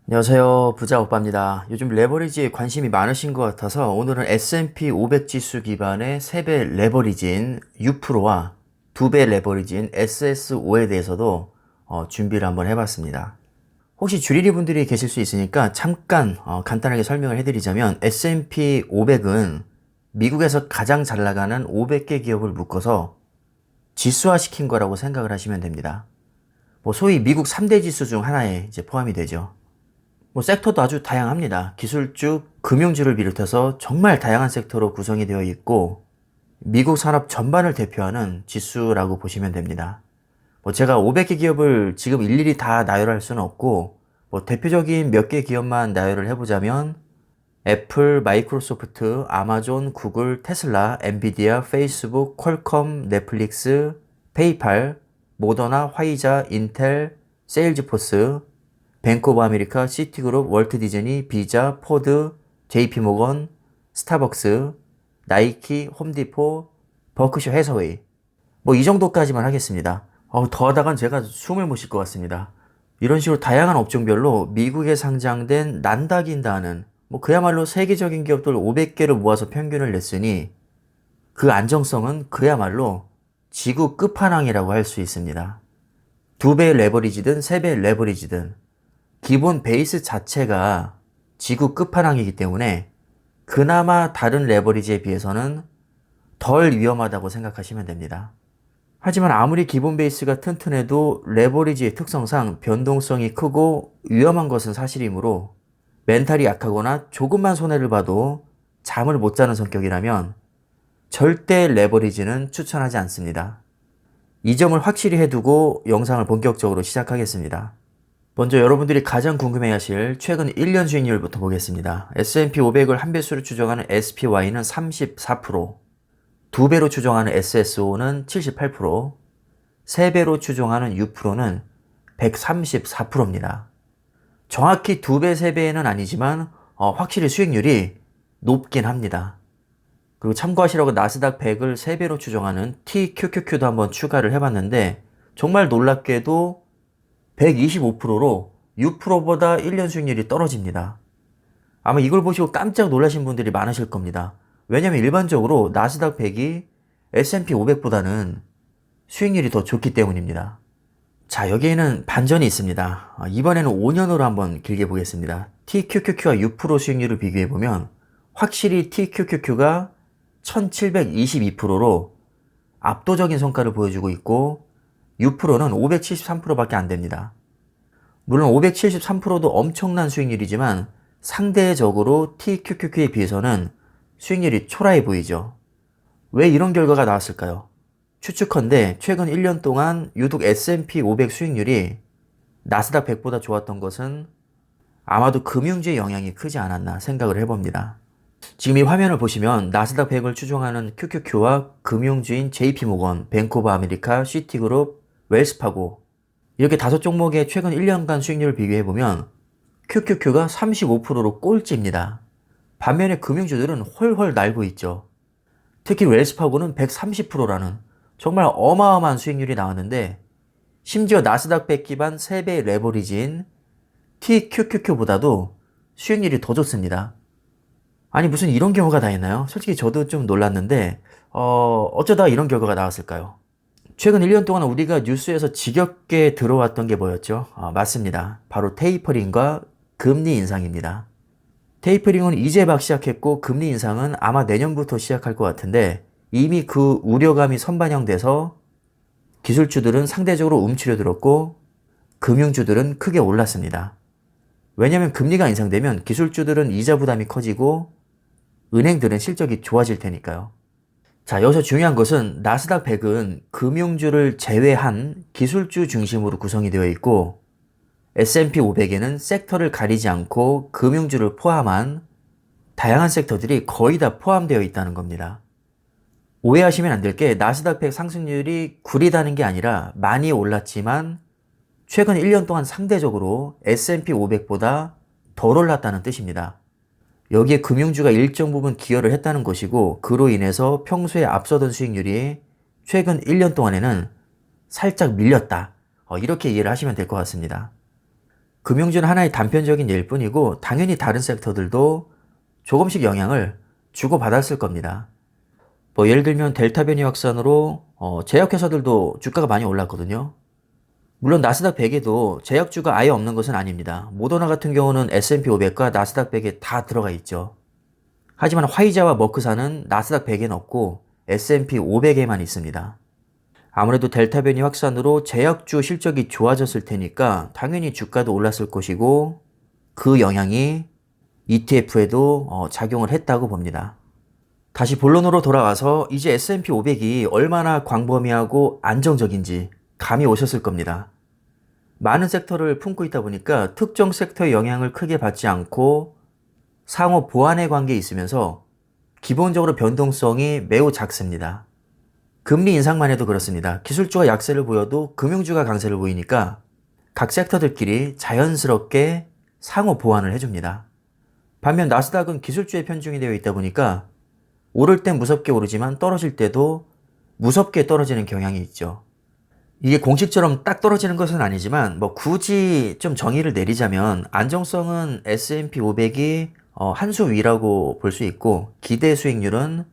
안녕하세요. 부자 오빠입니다. 요즘 레버리지에 관심이 많으신 것 같아서 오늘은 S&P 500 지수 기반의 3배 레버리지인 U-프로와 2배 레버리지인 SS5에 대해서도 준비를 한번 해봤습니다. 혹시 주리리 분들이 계실 수 있으니까 잠깐 간단하게 설명을 해드리자면 S&P 500은 미국에서 가장 잘 나가는 500개 기업을 묶어서 지수화시킨 거라고 생각을 하시면 됩니다. 소위 미국 3대 지수 중 하나에 이제 포함이 되죠. 섹터도 아주 다양합니다. 기술주, 금융주를 비롯해서 정말 다양한 섹터로 구성이 되어 있고 미국 산업 전반을 대표하는 지수라고 보시면 됩니다. 제가 500개 기업을 지금 일일이 다 나열할 수는 없고 대표적인 몇 개 기업만 나열을 해보자면 애플, 마이크로소프트, 아마존, 구글, 테슬라, 엔비디아, 페이스북, 퀄컴, 넷플릭스, 페이팔, 모더나, 화이자, 인텔, 세일즈포스, 뱅크 오브 아메리카, 시티그룹, 월트 디즈니, 비자, 포드, JP모건, 스타벅스, 나이키, 홈디포, 버크셔 해서웨이. 이 정도까지만 하겠습니다. 더 하다간 제가 숨을 못 쉴 것 같습니다. 이런 식으로 다양한 업종별로 미국에 상장된 난다긴다 하는 그야말로 세계적인 기업들 500개를 모아서 평균을 냈으니 그 안정성은 그야말로 지구 끝판왕이라고 할 수 있습니다. 2배의 레버리지든 3배의 레버리지든 기본 베이스 자체가 지구 끝판왕이기 때문에 그나마 다른 레버리지에 비해서는 덜 위험하다고 생각하시면 됩니다. 하지만 아무리 기본 베이스가 튼튼해도 레버리지의 특성상 변동성이 크고 위험한 것은 사실이므로 멘탈이 약하거나 조금만 손해를 봐도 잠을 못 자는 성격이라면 절대 레버리지는 추천하지 않습니다. 이 점을 확실히 해두고 영상을 본격적으로 시작하겠습니다. 먼저 여러분들이 가장 궁금해하실 최근 1년 수익률부터 보겠습니다. S&P 500을 한 배수로 추정하는 SPY는 34%, 2배로 추정하는 SSO는 78%, 3배로 추정하는 U-는 134%입니다. 정확히 2배, 3배는 아니지만 확실히 수익률이 높긴 합니다. 그리고 참고하시라고 나스닥 100을 3배로 추정하는 TQQQ도 한번 추가를 해봤는데 정말 놀랍게도 125%로 U-보다 1년 수익률이 떨어집니다. 아마 이걸 보시고 깜짝 놀라신 분들이 많으실 겁니다. 왜냐면 일반적으로 나스닥 100이 S&P 500보다는 수익률이 더 좋기 때문입니다. 자, 여기에는 반전이 있습니다. 이번에는 5년으로 한번 길게 보겠습니다. TQQQ와 U-프로 수익률을 비교해보면 확실히 TQQQ가 1722%로 압도적인 성과를 보여주고 있고 U-는 573%밖에 안 됩니다. 물론 573%도 엄청난 수익률이지만 상대적으로 TQQQ에 비해서는 수익률이 초라해 보이죠. 왜 이런 결과가 나왔을까요? 추측컨대 최근 1년 동안 유독 S&P 500 수익률이 나스닥 100보다 좋았던 것은 아마도 금융주의 영향이 크지 않았나 생각을 해봅니다. 지금 이 화면을 보시면 나스닥 100을 추종하는 QQQ와 금융주인 JP모건, 뱅크 오브 아메리카, 시티그룹, 웰스파고 이렇게 5종목의 최근 1년간 수익률을 비교해보면 QQQ가 35%로 꼴찌입니다. 반면에 금융주들은 훨훨 날고 있죠. 특히 웰스파고는 130%라는 정말 어마어마한 수익률이 나왔는데 심지어 나스닥 100 기반 3배의 레버리지인 TQQQ보다도 수익률이 더 좋습니다. 아니 무슨 이런 경우가 다 있나요? 솔직히 저도 좀 놀랐는데 어쩌다 이런 결과가 나왔을까요? 최근 1년 동안 우리가 뉴스에서 지겹게 들어왔던 게 뭐였죠? 맞습니다. 바로 테이퍼링과 금리 인상입니다. 테이퍼링은 이제 막 시작했고 금리 인상은 아마 내년부터 시작할 것 같은데 이미 그 우려감이 선반영돼서 기술주들은 상대적으로 움츠려들었고 금융주들은 크게 올랐습니다. 왜냐하면 금리가 인상되면 기술주들은 이자 부담이 커지고 은행들은 실적이 좋아질 테니까요. 자, 여기서 중요한 것은 나스닥 100은 금융주를 제외한 기술주 중심으로 구성이 되어 있고 S&P 500에는 섹터를 가리지 않고 금융주를 포함한 다양한 섹터들이 거의 다 포함되어 있다는 겁니다. 오해하시면 안 될 게 나스닥 100 상승률이 구리다는 게 아니라 많이 올랐지만 최근 1년 동안 상대적으로 S&P 500보다 덜 올랐다는 뜻입니다. 여기에 금융주가 일정 부분 기여를 했다는 것이고 그로 인해서 평소에 앞서던 수익률이 최근 1년 동안에는 살짝 밀렸다. 이렇게 이해를 하시면 될 것 같습니다. 금융주는 하나의 단편적인 예일 뿐이고 당연히 다른 섹터들도 조금씩 영향을 주고받았을 겁니다. 뭐 예를 들면 델타 변이 확산으로 제약회사들도 주가가 많이 올랐거든요. 물론 나스닥 100에도 제약주가 아예 없는 것은 아닙니다. 모더나 같은 경우는 S&P 500과 나스닥 100에 다 들어가 있죠. 하지만 화이자와 머크사는 나스닥 100에는 없고 S&P 500에만 있습니다. 아무래도 델타 변이 확산으로 제약주 실적이 좋아졌을 테니까 당연히 주가도 올랐을 것이고 그 영향이 ETF에도 작용을 했다고 봅니다. 다시 본론으로 돌아와서 이제 S&P 500이 얼마나 광범위하고 안정적인지 감이 오셨을 겁니다. 많은 섹터를 품고 있다 보니까 특정 섹터의 영향을 크게 받지 않고 상호 보완의 관계에 있으면서 기본적으로 변동성이 매우 작습니다. 금리 인상만 해도 그렇습니다. 기술주가 약세를 보여도 금융주가 강세를 보이니까 각 섹터들끼리 자연스럽게 상호 보완을 해줍니다. 반면 나스닥은 기술주에 편중이 되어 있다 보니까 오를 땐 무섭게 오르지만 떨어질 때도 무섭게 떨어지는 경향이 있죠. 이게 공식처럼 딱 떨어지는 것은 아니지만 뭐 굳이 좀 정의를 내리자면 안정성은 S&P 500이 한 수 위라고 볼 수 있고 기대 수익률은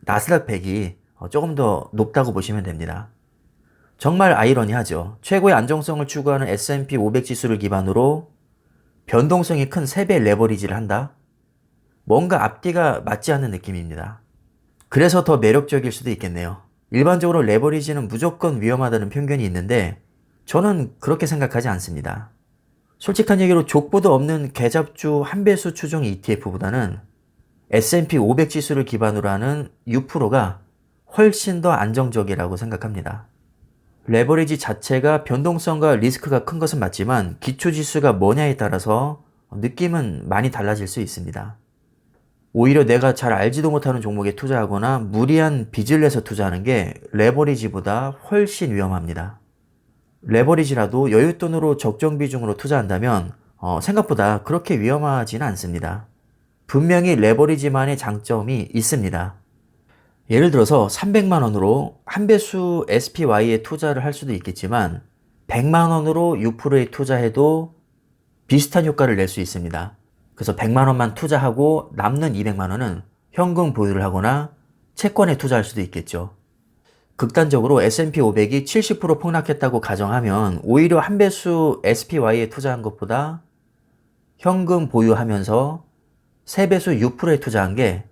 나스닥 100이 조금 더 높다고 보시면 됩니다. 정말 아이러니하죠. 최고의 안정성을 추구하는 S&P 500 지수를 기반으로 변동성이 큰 3배 레버리지를 한다? 뭔가 앞뒤가 맞지 않는 느낌입니다. 그래서 더 매력적일 수도 있겠네요. 일반적으로 레버리지는 무조건 위험하다는 편견이 있는데 저는 그렇게 생각하지 않습니다. 솔직한 얘기로 족보도 없는 개잡주 한배수 추종 ETF보다는 S&P 500 지수를 기반으로 하는 U%가 훨씬 더 안정적이라고 생각합니다. 레버리지 자체가 변동성과 리스크가 큰 것은 맞지만 기초지수가 뭐냐에 따라서 느낌은 많이 달라질 수 있습니다. 오히려 내가 잘 알지도 못하는 종목에 투자하거나 무리한 빚을 내서 투자하는 게 레버리지보다 훨씬 위험합니다. 레버리지라도 여윳돈으로 적정 비중으로 투자한다면 생각보다 그렇게 위험하지는 않습니다. 분명히 레버리지만의 장점이 있습니다. 예를 들어서 300만 원으로 한배수 SPY에 투자를 할 수도 있겠지만 100만 원으로 U%에 투자해도 비슷한 효과를 낼 수 있습니다. 그래서 100만 원만 투자하고 남는 200만 원은 현금 보유를 하거나 채권에 투자할 수도 있겠죠. 극단적으로 S&P 500이 70% 폭락했다고 가정하면 오히려 한배수 SPY에 투자한 것보다 현금 보유하면서 3배수 U%에 투자한 게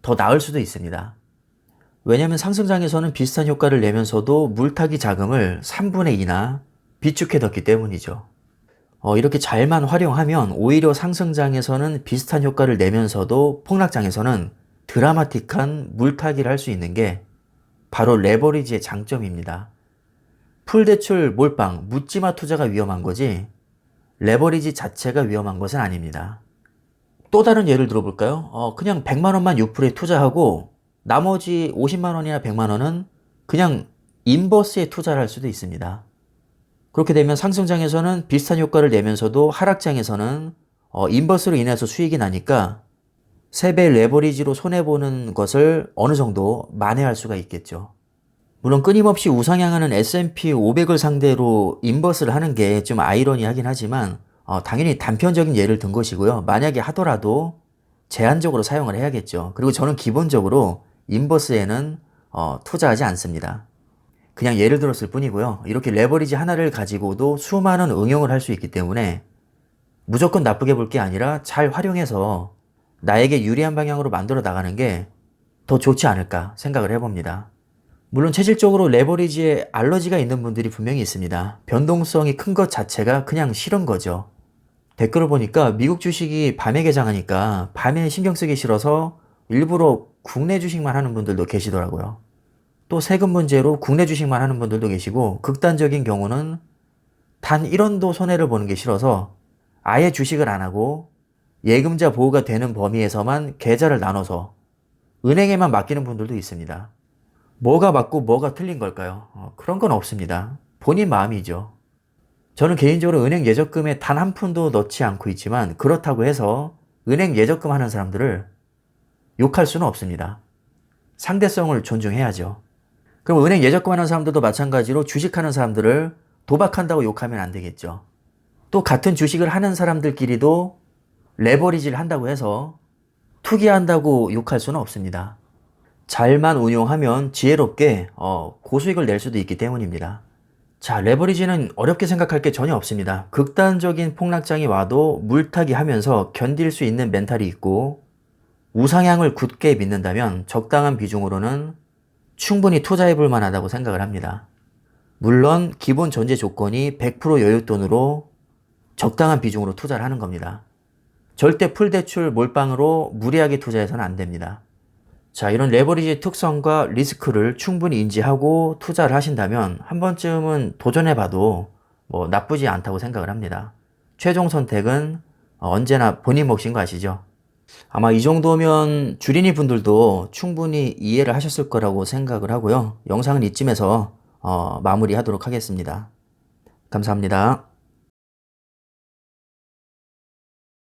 더 나을 수도 있습니다. 왜냐하면 상승장에서는 비슷한 효과를 내면서도 물타기 자금을 3분의 2나 비축해뒀기 때문이죠. 이렇게 잘만 활용하면 오히려 상승장에서는 비슷한 효과를 내면서도 폭락장에서는 드라마틱한 물타기를 할 수 있는 게 바로 레버리지의 장점입니다. 풀대출 몰빵, 묻지마 투자가 위험한 거지 레버리지 자체가 위험한 것은 아닙니다. 또 다른 예를 들어볼까요? 그냥 100만 원만 U%에 투자하고 나머지 50만 원이나 100만 원은 그냥 인버스에 투자를 할 수도 있습니다. 그렇게 되면 상승장에서는 비슷한 효과를 내면서도 하락장에서는 인버스로 인해서 수익이 나니까 3배 레버리지로 손해보는 것을 어느 정도 만회할 수가 있겠죠. 물론 끊임없이 우상향하는 S&P 500을 상대로 인버스를 하는 게 좀 아이러니하긴 하지만 당연히 단편적인 예를 든 것이고요. 만약에 하더라도 제한적으로 사용을 해야겠죠. 그리고 저는 기본적으로 인버스에는 투자하지 않습니다. 그냥 예를 들었을 뿐이고요. 이렇게 레버리지 하나를 가지고도 수많은 응용을 할 수 있기 때문에 무조건 나쁘게 볼 게 아니라 잘 활용해서 나에게 유리한 방향으로 만들어 나가는 게 더 좋지 않을까 생각을 해봅니다. 물론 체질적으로 레버리지에 알러지가 있는 분들이 분명히 있습니다. 변동성이 큰 것 자체가 그냥 싫은 거죠. 댓글을 보니까 미국 주식이 밤에 개장하니까 밤에 신경 쓰기 싫어서 일부러 국내 주식만 하는 분들도 계시더라고요. 또 세금 문제로 국내 주식만 하는 분들도 계시고 극단적인 경우는 단 1원도 손해를 보는 게 싫어서 아예 주식을 안 하고 예금자 보호가 되는 범위에서만 계좌를 나눠서 은행에만 맡기는 분들도 있습니다. 뭐가 맞고 뭐가 틀린 걸까요? 그런 건 없습니다. 본인 마음이죠. 저는 개인적으로 은행 예적금에 단 한 푼도 넣지 않고 있지만 그렇다고 해서 은행 예적금 하는 사람들을 욕할 수는 없습니다. 상대성을 존중해야죠. 그럼 은행 예적금 하는 사람들도 마찬가지로 주식하는 사람들을 도박한다고 욕하면 안 되겠죠. 또 같은 주식을 하는 사람들끼리도 레버리지를 한다고 해서 투기한다고 욕할 수는 없습니다. 잘만 운용하면 지혜롭게 고수익을 낼 수도 있기 때문입니다. 자, 레버리지는 어렵게 생각할 게 전혀 없습니다. 극단적인 폭락장이 와도 물타기 하면서 견딜 수 있는 멘탈이 있고 우상향을 굳게 믿는다면 적당한 비중으로는 충분히 투자해 볼 만하다고 생각을 합니다. 물론 기본 전제 조건이 100% 여윳돈으로 적당한 비중으로 투자를 하는 겁니다. 절대 풀대출 몰빵으로 무리하게 투자해서는 안 됩니다. 자, 이런 레버리지 특성과 리스크를 충분히 인지하고 투자를 하신다면 한 번쯤은 도전해봐도 뭐 나쁘지 않다고 생각을 합니다. 최종 선택은 언제나 본인 몫인 거 아시죠? 아마 이 정도면 주린이 분들도 충분히 이해를 하셨을 거라고 생각을 하고요. 영상은 이쯤에서 마무리하도록 하겠습니다. 감사합니다.